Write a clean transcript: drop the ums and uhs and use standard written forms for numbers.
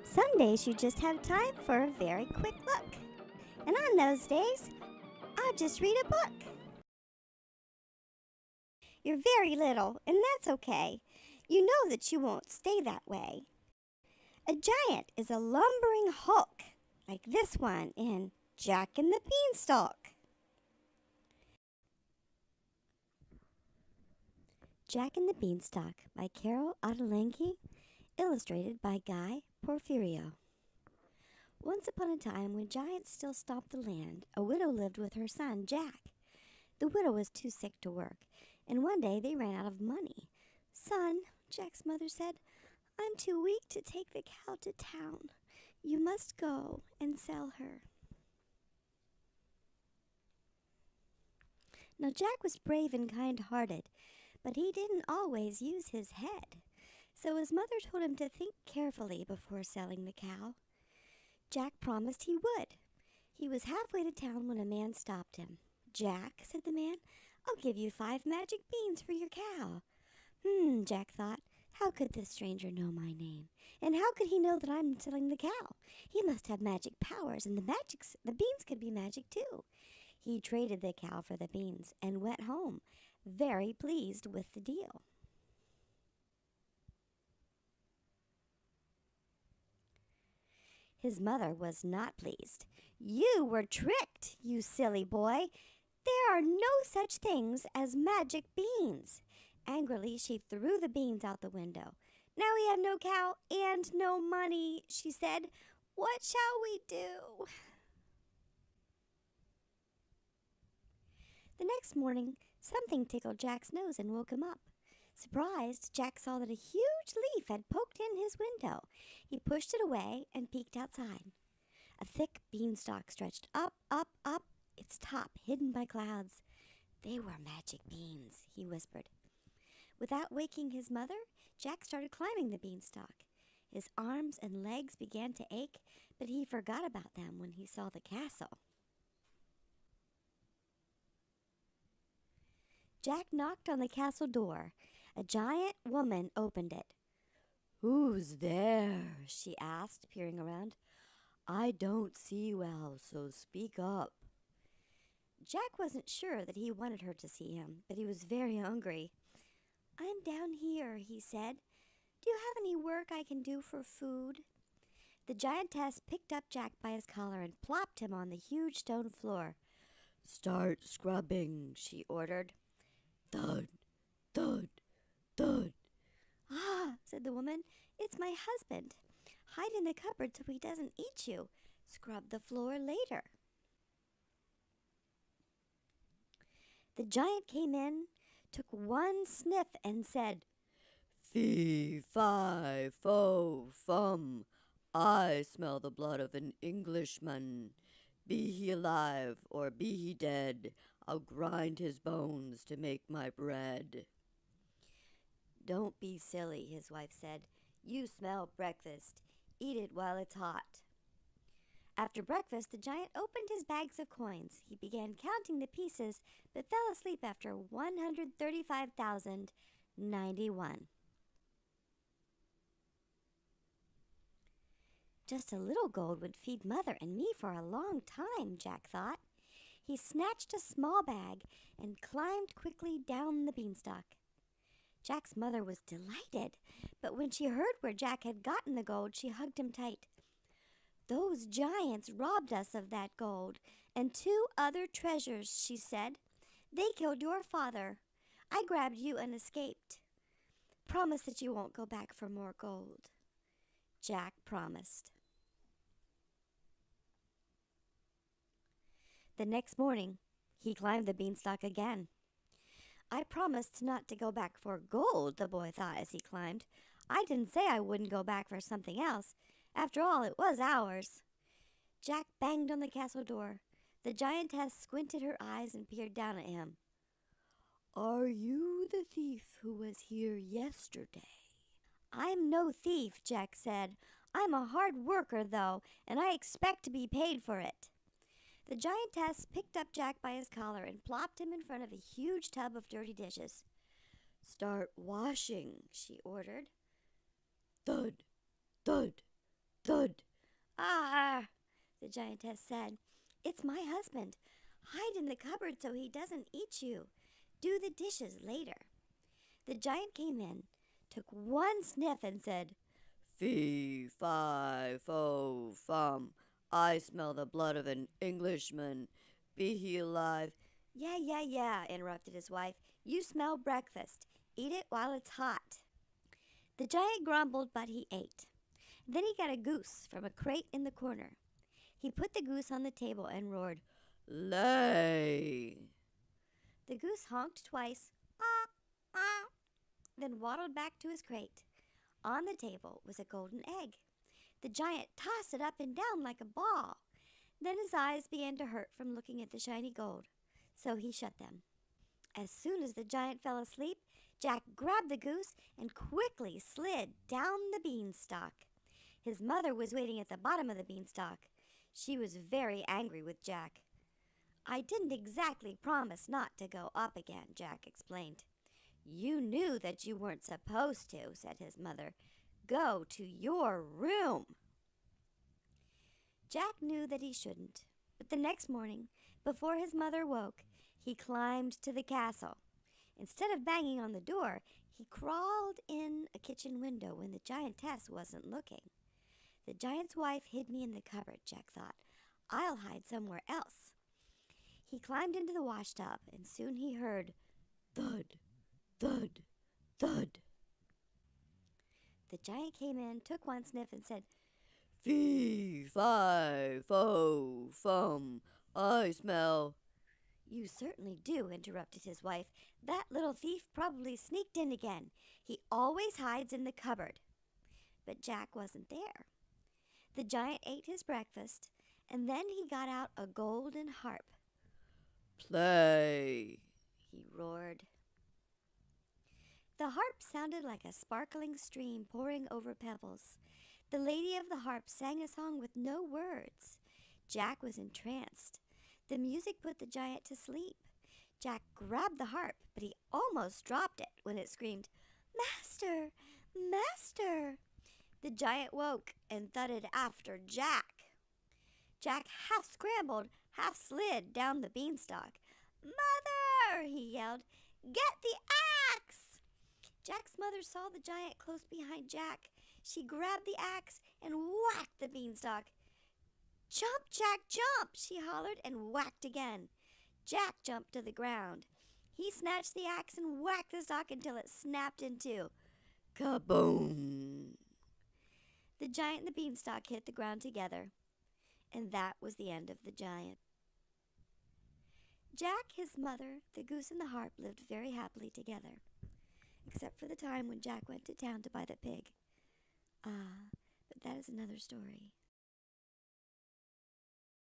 Some days you just have time for a very quick look. And on those days, I'll just read a book. You're very little, and that's okay. You know that you won't stay that way. A giant is a lumbering hulk, like this one in Jack and the Beanstalk. Jack and the Beanstalk by Carol Ottolenghi, illustrated by Guy Porfirio. Once upon a time, when giants still stomped the land, a widow lived with her son, Jack. The widow was too sick to work, and one day they ran out of money. "Son," Jack's mother said, "I'm too weak to take the cow to town. You must go and sell her." Now Jack was brave and kind-hearted, but he didn't always use his head. So his mother told him to think carefully before selling the cow. Jack promised he would. He was halfway to town when a man stopped him. "Jack," said the man, "I'll give you 5 magic beans for your cow." Jack thought, how could this stranger know my name? And how could he know that I'm selling the cow? He must have magic powers, and the beans could be magic too. He traded the cow for the beans and went home, very pleased with the deal. His mother was not pleased. "You were tricked, you silly boy. There are no such things as magic beans." Angrily, she threw the beans out the window. "Now we have no cow and no money," she said. "What shall we do?" The next morning, something tickled Jack's nose and woke him up. Surprised, Jack saw that a huge leaf had poked in his window. He pushed it away and peeked outside. A thick beanstalk stretched up, its top hidden by clouds. "They were magic beans," he whispered. Without waking his mother, Jack started climbing the beanstalk. His arms and legs began to ache, but he forgot about them when he saw the castle. Jack knocked on the castle door. A giant woman opened it. "Who's there?" she asked, peering around. "I don't see well, so speak up." Jack wasn't sure that he wanted her to see him, but he was very hungry. "I'm down here," he said. "Do you have any work I can do for food?" The giantess picked up Jack by his collar and plopped him on the huge stone floor. "Start scrubbing," she ordered. Thud, thud, thud. "Ah," said the woman, "it's my husband. Hide in the cupboard so he doesn't eat you. Scrub the floor later." The giant came in, took one sniff, and said, "Fee, fi, fo, fum. I smell the blood of an Englishman. Be he alive or be he dead, I'll grind his bones to make my bread." "Don't be silly," his wife said. "You smell breakfast. Eat it while it's hot." After breakfast, the giant opened his bags of coins. He began counting the pieces, but fell asleep after 135,091. "Just a little gold would feed Mother and me for a long time," Jack thought. He snatched a small bag and climbed quickly down the beanstalk. Jack's mother was delighted, but when she heard where Jack had gotten the gold, she hugged him tight. "Those giants robbed us of that gold and 2 other treasures," she said. "They killed your father. I grabbed you and escaped. Promise that you won't go back for more gold." Jack promised. The next morning, he climbed the beanstalk again. "I promised not to go back for gold," the boy thought as he climbed. "I didn't say I wouldn't go back for something else. After all, it was ours." Jack banged on the castle door. The giantess squinted her eyes and peered down at him. "Are you the thief who was here yesterday?" "I'm no thief," Jack said. "I'm a hard worker, though, and I expect to be paid for it." The giantess picked up Jack by his collar and plopped him in front of a huge tub of dirty dishes. "Start washing," she ordered. Thud, thud, thud. Ah, the giantess said. It's my husband. Hide in the cupboard so he doesn't eat you. Do the dishes later. The giant came in, took one sniff, and said, Fee, fi, fo, fum. I smell the blood of an Englishman. Be he alive. Yeah, interrupted his wife. You smell breakfast. Eat it while it's hot. The giant grumbled, but he ate. Then he got a goose from a crate in the corner. He put the goose on the table and roared, Lay! The goose honked twice, then waddled back to his crate. On the table was a golden egg. The giant tossed it up and down like a ball. Then his eyes began to hurt from looking at the shiny gold, so he shut them. As soon as the giant fell asleep, Jack grabbed the goose and quickly slid down the beanstalk. His mother was waiting at the bottom of the beanstalk. She was very angry with Jack. I didn't exactly promise not to go up again, Jack explained. You knew that you weren't supposed to, said his mother. Go to your room. Jack knew that he shouldn't, but the next morning, before his mother woke, he climbed to the castle. Instead of banging on the door, he crawled in a kitchen window when the giantess wasn't looking. The giant's wife hid me in the cupboard, Jack thought. I'll hide somewhere else. He climbed into the washtub, and soon he heard thud, thud, thud. The giant came in, took one sniff, and said, Fee, fi, fo, fum, I smell. You certainly do, interrupted his wife. That little thief probably sneaked in again. He always hides in the cupboard. But Jack wasn't there. The giant ate his breakfast, and then he got out a golden harp. Play, he roared. The harp sounded like a sparkling stream pouring over pebbles. The lady of the harp sang a song with no words. Jack was entranced. The music put the giant to sleep. Jack grabbed the harp, but he almost dropped it when it screamed, Master! Master! The giant woke and thudded after Jack. Jack half scrambled, half slid down the beanstalk. Mother! He yelled. Get the axe! Jack's mother saw the giant close behind Jack. She grabbed the axe and whacked the beanstalk. Jump, Jack, jump! She hollered and whacked again. Jack jumped to the ground. He snatched the axe and whacked the stalk until it snapped in two. Kaboom! The giant and the beanstalk hit the ground together, and that was the end of the giant. Jack, his mother, the goose, and the harp lived very happily together, except for the time when Jack went to town to buy the pig. But that is another story.